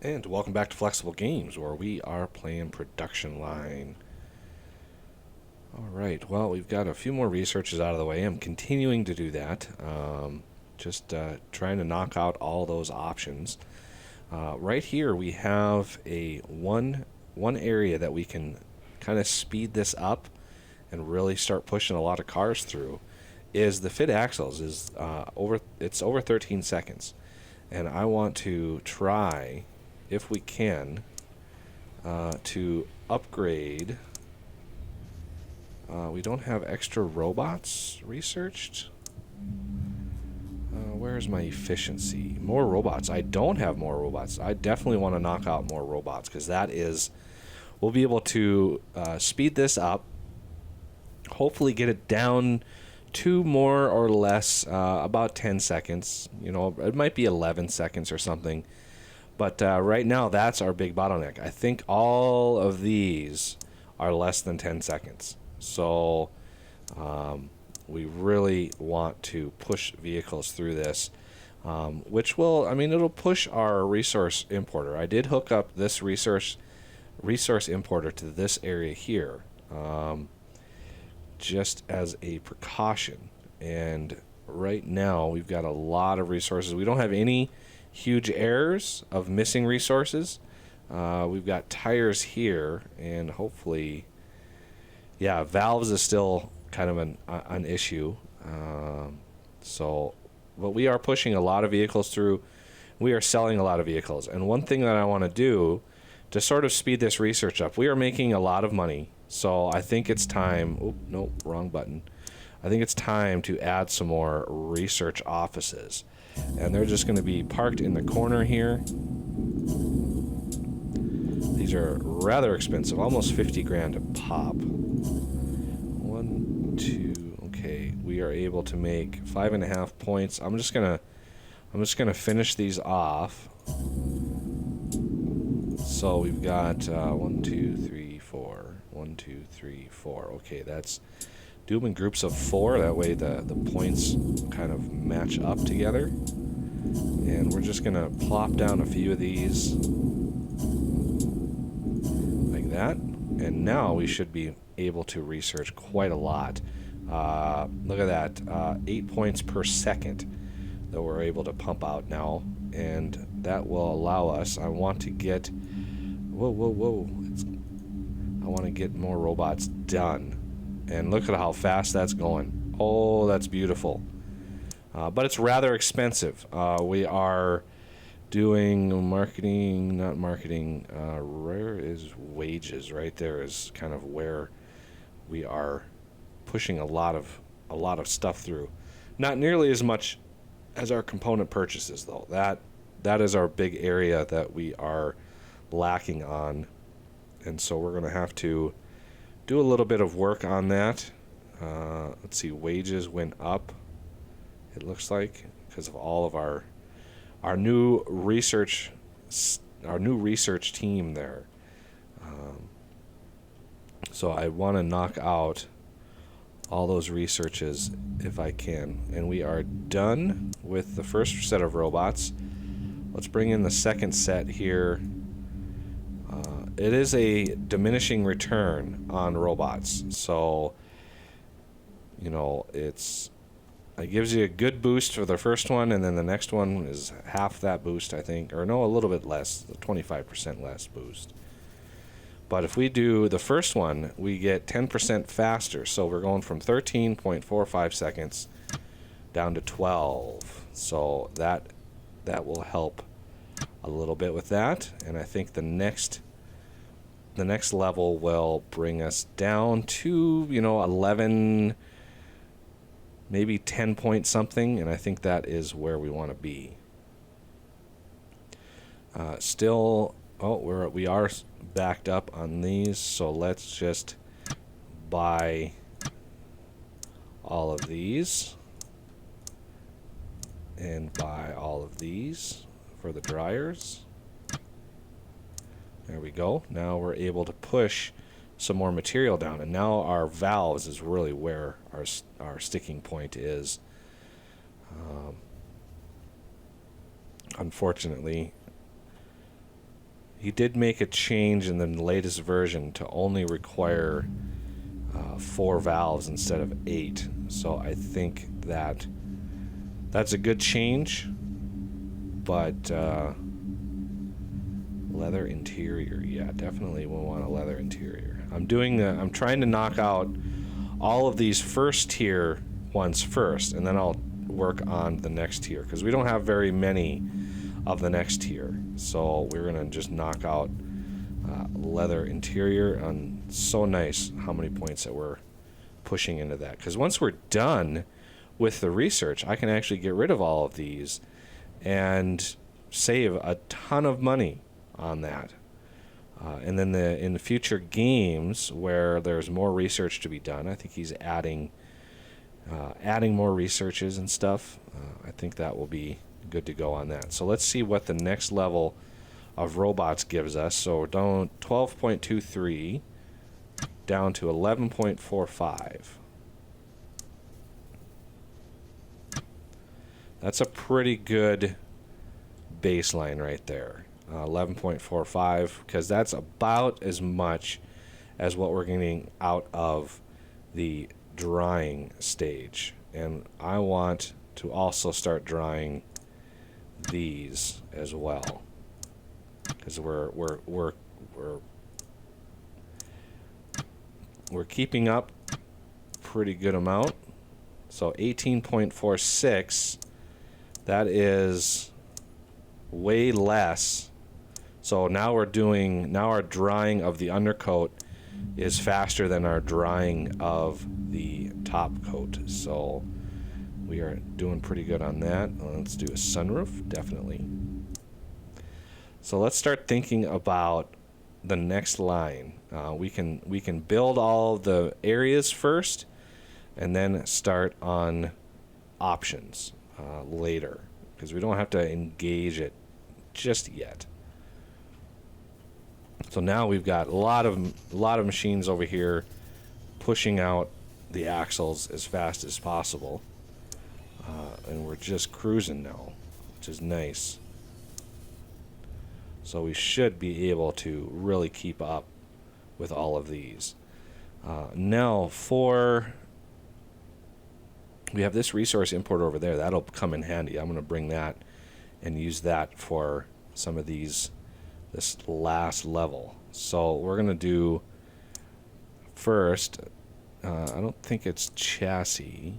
And welcome back to Flexible Games, where we are playing Production Line. Alright, well, we've got a few more researches out of the way. I'm continuing to do that. Just trying to knock out all those options. Right here, we have a one area that we can kind of speed this up and really start pushing a lot of cars through. Is the fit axles is it's over 13 seconds, and I want to try, if we can, to upgrade. We don't have extra robots researched. Where's my efficiency? More robots. I don't have more robots. I definitely want to knock out more robots, because that is, we'll be able to speed this up, hopefully get it down to more or less about 10 seconds. You know, it might be 11 seconds or something. But right now, that's our big bottleneck. I think all of these are less than 10 seconds. So we really want to push vehicles through this, which will, I mean, it'll push our resource importer. I did hook up this resource importer to this area here, just as a precaution. And right now, we've got a lot of resources. We don't have any huge errors of missing resources. We've got tires here, and hopefully, yeah, valves is still kind of an issue. But we are pushing a lot of vehicles through. We are selling a lot of vehicles. And one thing that I want to do to sort of speed this research up, we are making a lot of money. So I think it's time. Oh, no, wrong button. I think it's time to add some more research offices. And they're just going to be parked in the corner here. These are rather expensive, almost 50 grand a pop. 1, 2, okay. We are able to make 5.5 points. I'm just gonna finish these off. So we've got 1, 2, 3, 4. 1, 2, 3, 4. Okay, that's do them in groups of 4. That way the points kind of match up together. And we're just gonna plop down a few of these like that. And now we should be able to research quite a lot. Look at that, 8 points per second that we're able to pump out now. And that will allow us, I want to get, whoa. I want to get more robots done. And look at how fast that's going. Oh, that's beautiful. But it's rather expensive. We are doing marketing, not marketing. Where is wages? Right there is kind of where we are pushing a lot of stuff through. Not nearly as much as our component purchases, though. That is our big area that we are lacking on. And so we're going to have to do a little bit of work on that. Let's see, wages went up, it looks like, because of all of our new research team there. So I want to knock out all those researches if I can. And we are done with the first set of robots. Let's bring in the second set here. It is a diminishing return on robots, so you know it gives you a good boost for the first one, and then the next one is half that boost, I think, or no, a little bit less, 25% less boost. But if we do the first one, we get 10% faster, so we're going from 13.45 seconds down to 12. So that will help a little bit with that, and I think the next level will bring us down to, 11, maybe 10 point something, and I think that is where we want to be. We are backed up on these, so let's just buy all of these and buy all of these for the dryers. There we go. Now we're able to push some more material down, and now our valves is really where our sticking point is. Unfortunately, he did make a change in the latest version to only require 4 valves instead of 8. So I think that's a good change. But leather interior, yeah, definitely we'll want a leather interior. I'm trying to knock out all of these first tier ones first, and then I'll work on the next tier, because we don't have very many of the next tier. So we're gonna just knock out leather interior, and so nice how many points that we're pushing into that. Because once we're done with the research, I can actually get rid of all of these and save a ton of money on that. And then in the future games where there's more research to be done, I think he's adding more researches and stuff. I think that will be good to go on that. So let's see what the next level of robots gives us. So down 12.23 down to 11.45. That's a pretty good baseline right there. 11.45, because that's about as much as what we're getting out of the drying stage. And I want to also start drying these as well, because we're keeping up pretty good amount. So 18.46, that is way less. So now our drying of the undercoat is faster than our drying of the top coat. So we are doing pretty good on that. Let's do a sunroof, definitely. So let's start thinking about the next line. We can build all the areas first, and then start on options later, because we don't have to engage it just yet. So now we've got a lot of machines over here pushing out the axles as fast as possible, and we're just cruising now, which is nice. So we should be able to really keep up with all of these. Now we have this resource import over there. That'll come in handy. I'm going to bring that and use that for some of this last level. So we're going to do first, I don't think it's chassis,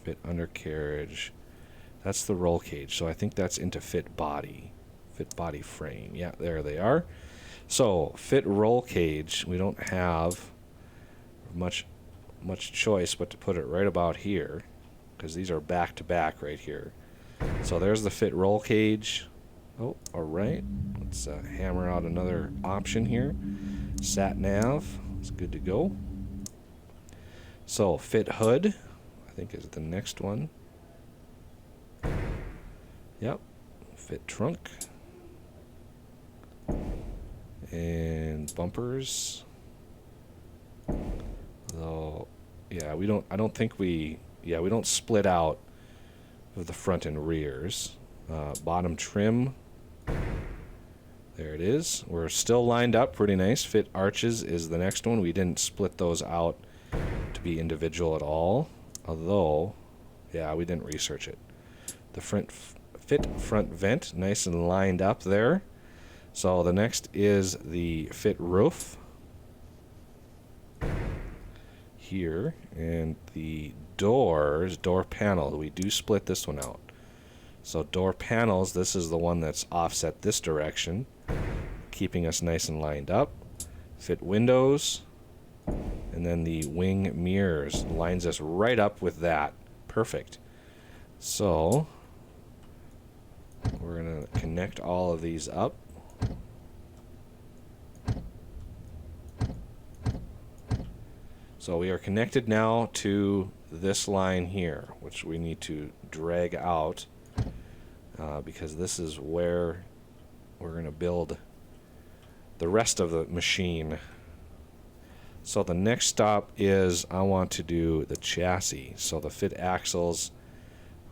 fit undercarriage. That's the roll cage. So I think that's into fit body frame. Yeah, there they are. So fit roll cage, we don't have much choice but to put it right about here, because these are back to back right here. So there's the fit roll cage. Oh, all right. Let's hammer out another option here. Sat nav. It's good to go. So fit hood, I think, is the next one. Yep. Fit trunk. And bumpers. Though, yeah, we don't split out of the front and rears. Bottom trim. There it is. We're still lined up pretty nice. Fit arches is the next one. We didn't split those out to be individual at all. Although, yeah, we didn't research it. The fit front vent, nice and lined up there. So the next is the fit roof here, and the door panel. We do split this one out. So door panels, this is the one that's offset this direction, keeping us nice and lined up. Fit windows, and then the wing mirrors lines us right up with that. Perfect. So we're going to connect all of these up. So we are connected now to this line here, which we need to drag out, because this is where we're going to build the rest of the machine. So the next stop is I want to do the chassis. So the fit axles,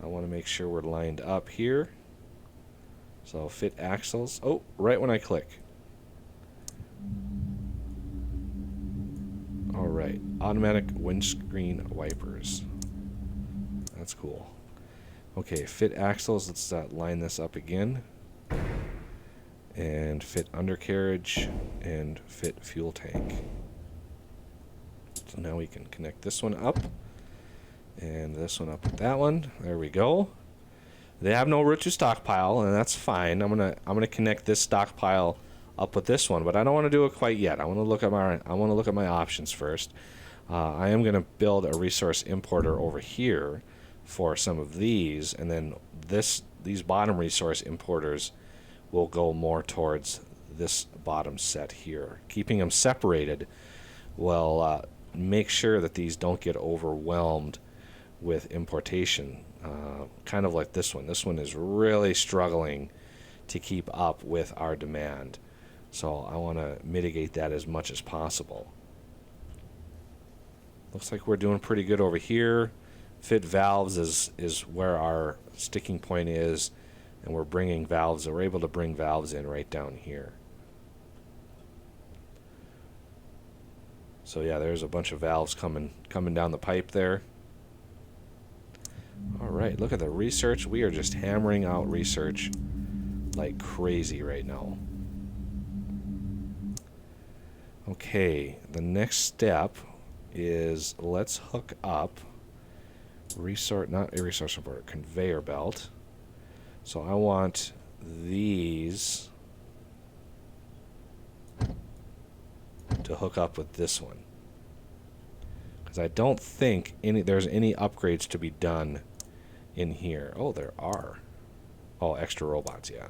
I want to make sure we're lined up here. So fit axles. Oh, right when I click. right, automatic windscreen wipers. That's cool. Okay, fit axles. Let's line this up again. And fit undercarriage and fit fuel tank. So now we can connect this one up and this one up with that one. There we go. They have no root to stockpile, and that's fine. I'm gonna connect this stockpile up with this one, but I don't want to do it quite yet. I want to look at my options first. I am gonna build a resource importer over here for some of these, and then these bottom resource importers will go more towards this bottom set here. Keeping them separated will make sure that these don't get overwhelmed with importation. Kind of like this one. This one is really struggling to keep up with our demand. So I want to mitigate that as much as possible. Looks like we're doing pretty good over here. Fit valves is where our sticking point is, and we're bringing valves. We're able to bring valves in right down here. So yeah, there's a bunch of valves coming down the pipe there. All right, look at the research. We are just hammering out research like crazy right now. Okay, the next step is let's hook up not a resource importer, conveyor belt. So I want these to hook up with this one, because I don't think there's any upgrades to be done in here. Oh, there are. Oh, extra robots, yeah.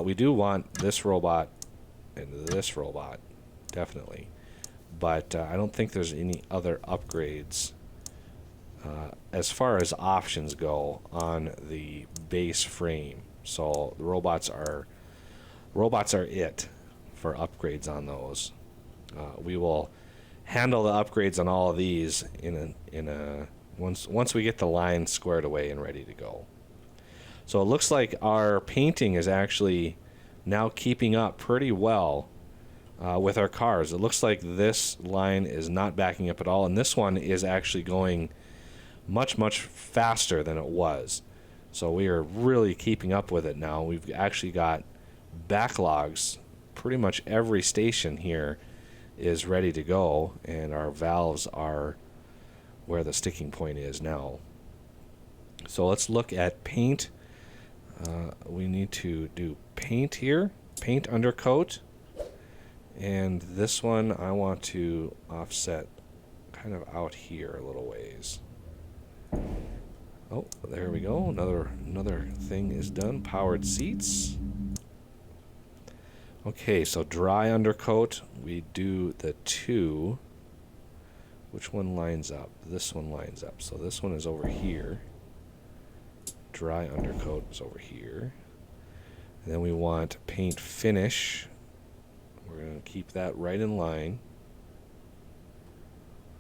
We do want this robot and this robot, definitely. But I don't think there's any other upgrades as far as options go on the base frame. So the robots are it for upgrades on those. We will handle the upgrades on all of these once we get the line squared away and ready to go. So it looks like our painting is actually now keeping up pretty well with our cars. It looks like this line is not backing up at all, and this one is actually going much, much faster than it was. So we are really keeping up with it now. We've actually got backlogs. Pretty much every station here is ready to go, and our valves are where the sticking point is now. So let's look at paint. We need to do paint here, paint undercoat, and this one I want to offset kind of out here a little ways. Oh, there we go. Another thing is done. Powered seats. Okay, so dry undercoat. We do the 2. Which one lines up? This one lines up. So this one is over here. Dry undercoat is over here. And then we want paint finish. We're going to keep that right in line.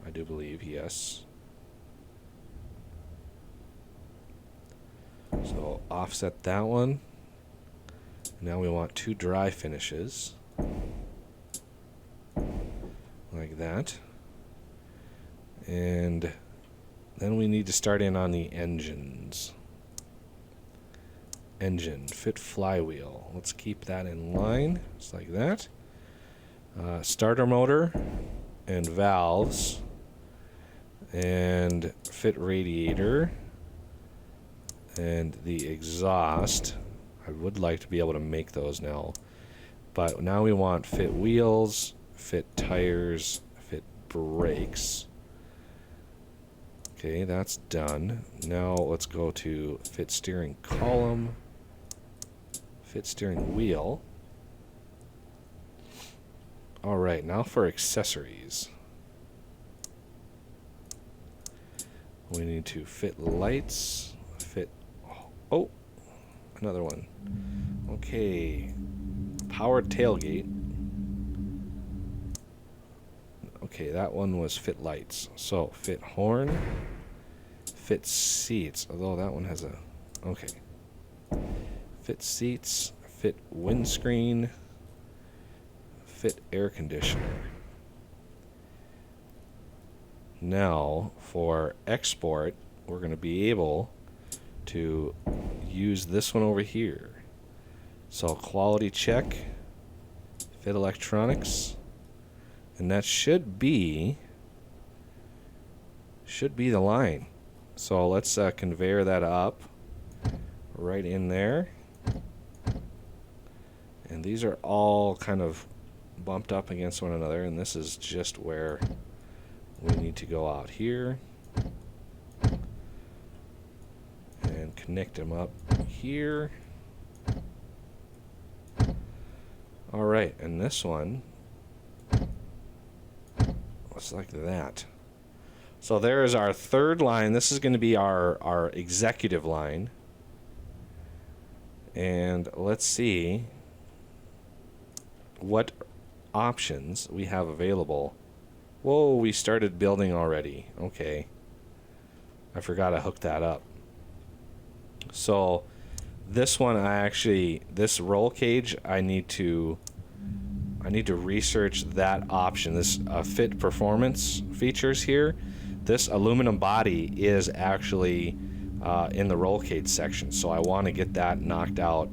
I do believe, yes. So offset that one. Now we want 2 dry finishes. Like that. And then we need to start in on the engines. Engine, fit flywheel. Let's keep that in line, just like that. Starter motor and valves. And fit radiator. And the exhaust. I would like to be able to make those now. But now we want fit wheels, fit tires, fit brakes. Okay, that's done. Now let's go to fit steering column, fit steering wheel. Alright, now for accessories. We need to fit lights, fit... Oh! Another one. Okay. Powered tailgate. Okay, that one was fit lights. So, fit horn. Fit seats. Although that one has a... Okay. Fit seats. Fit windscreen. Fit air conditioner. now for export, we're going to be able to use this one over here. So quality check, fit electronics, and that should be the line. So let's conveyor that up right in there. And these are all kind of bumped up against one another, and this is just where we need to go out here and connect them up here. All right, and this one looks like that. So there is our third line. This is going to be our executive line. And let's see what options we have available. Whoa, we started building already. Okay. I forgot to hook that up. So this one, this roll cage, I need to research that option. This fit performance features here. This aluminum body is actually in the roll cage section. So I want to get that knocked out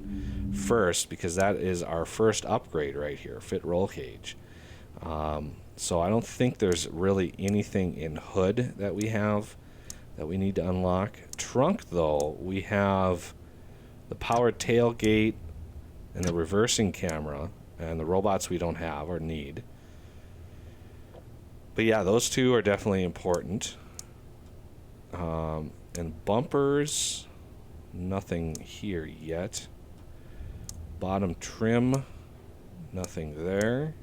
first, because that is our first upgrade right here, fit roll cage. So I don't think there's really anything in hood that we have that we need to unlock. Trunk, though, we have the powered tailgate and the reversing camera, and the robots we don't have or need. But yeah, those two are definitely important. And bumpers, nothing here yet. Bottom trim, nothing there.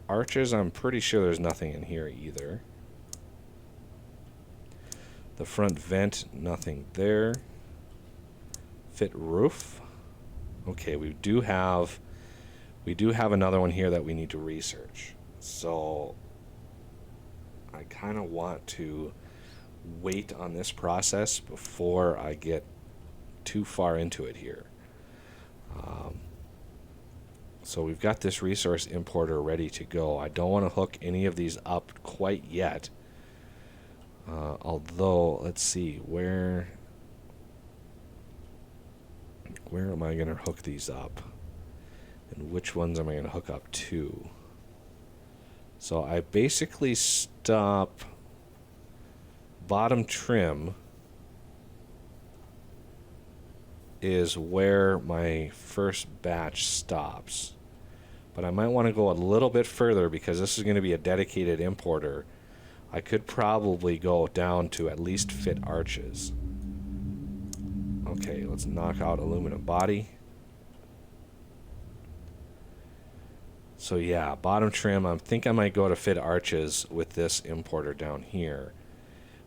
Arches, I'm pretty sure there's nothing in here either. The front vent, nothing there. Fit roof. Okay, we do have another one here that we need to research. So I kind of want to wait on this process before I get too far into it here. So we've got this resource importer ready to go. I don't want to hook any of these up quite yet. Although, let's see, where am I going to hook these up? And which ones am I going to hook up to? So I basically stop bottom trim is where my first batch stops. But I might want to go a little bit further, because this is going to be a dedicated importer. I could probably go down to at least fit arches. Okay, let's knock out aluminum body. So yeah, bottom trim, I think I might go to fit arches with this importer down here.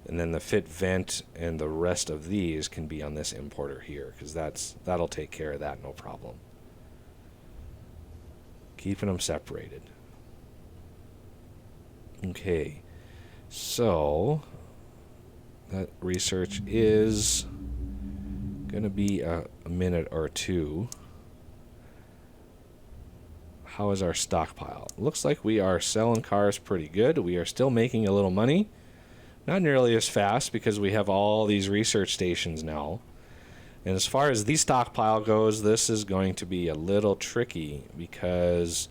And then the fit vent and the rest of these can be on this importer here, because that'll take care of that, no problem. Keeping them separated. Okay, so that research is gonna be a minute or two. How is our stockpile? Looks like we are selling cars pretty good. We are still making a little money. Not nearly as fast, because we have all these research stations now. And as far as the stockpile goes, this is going to be a little tricky, because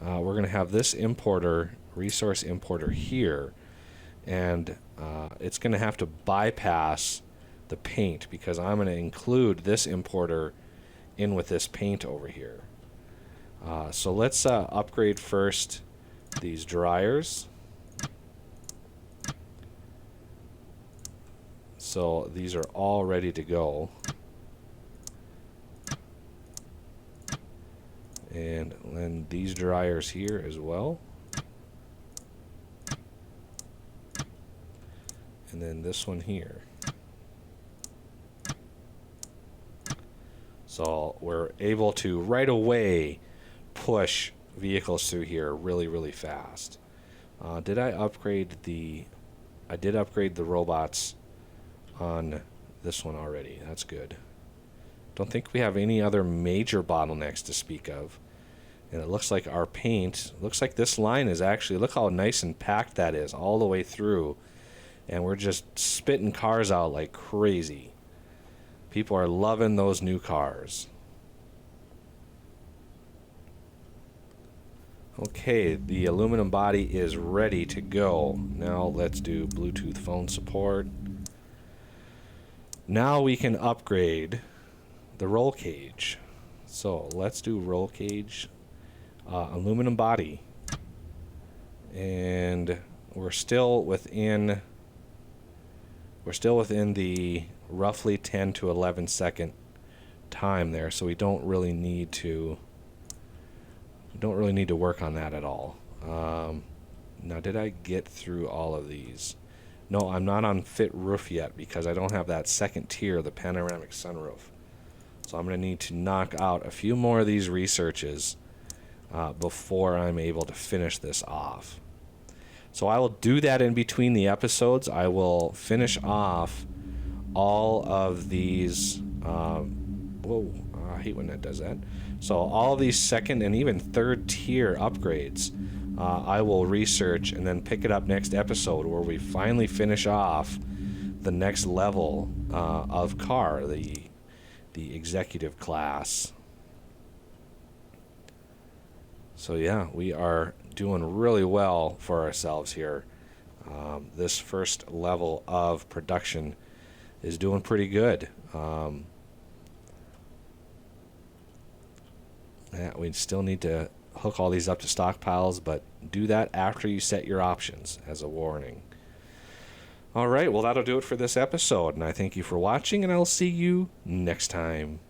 we're going to have this importer, resource importer here, and it's going to have to bypass the paint, because I'm going to include this importer in with this paint over here. So let's upgrade first these dryers. So these are all ready to go. And then these dryers here as well. And then this one here. So we're able to right away push vehicles through here really, really fast. Did I upgrade the... I did upgrade the robots on this one already. That's good. Don't think we have any other major bottlenecks to speak of. And it looks like our paint, looks like this line is actually, look how nice and packed that is all the way through. And we're just spitting cars out like crazy. People are loving those new cars. Okay, the aluminum body is ready to go. Now let's do Bluetooth phone support. Now we can upgrade the roll cage. So let's do roll cage, aluminum body. And we're still within the roughly 10 to 11 second time there, so we don't really need to work on that at all. Now, did I get through all of these? No, I'm not on fit roof yet because I don't have that second tier, the panoramic sunroof. So I'm going to need to knock out a few more of these researches before I'm able to finish this off. So I will do that in between the episodes. I will finish off all of these. I hate when that does that. So all of these second and even third tier upgrades, I will research and then pick it up next episode where we finally finish off the next level of car, the executive class. So yeah, we are doing really well for ourselves here. This first level of production is doing pretty good. Yeah, we still need to hook all these up to stockpiles, but do that after you set your options as a warning. All right, well, that'll do it for this episode, and I thank you for watching, and I'll see you next time.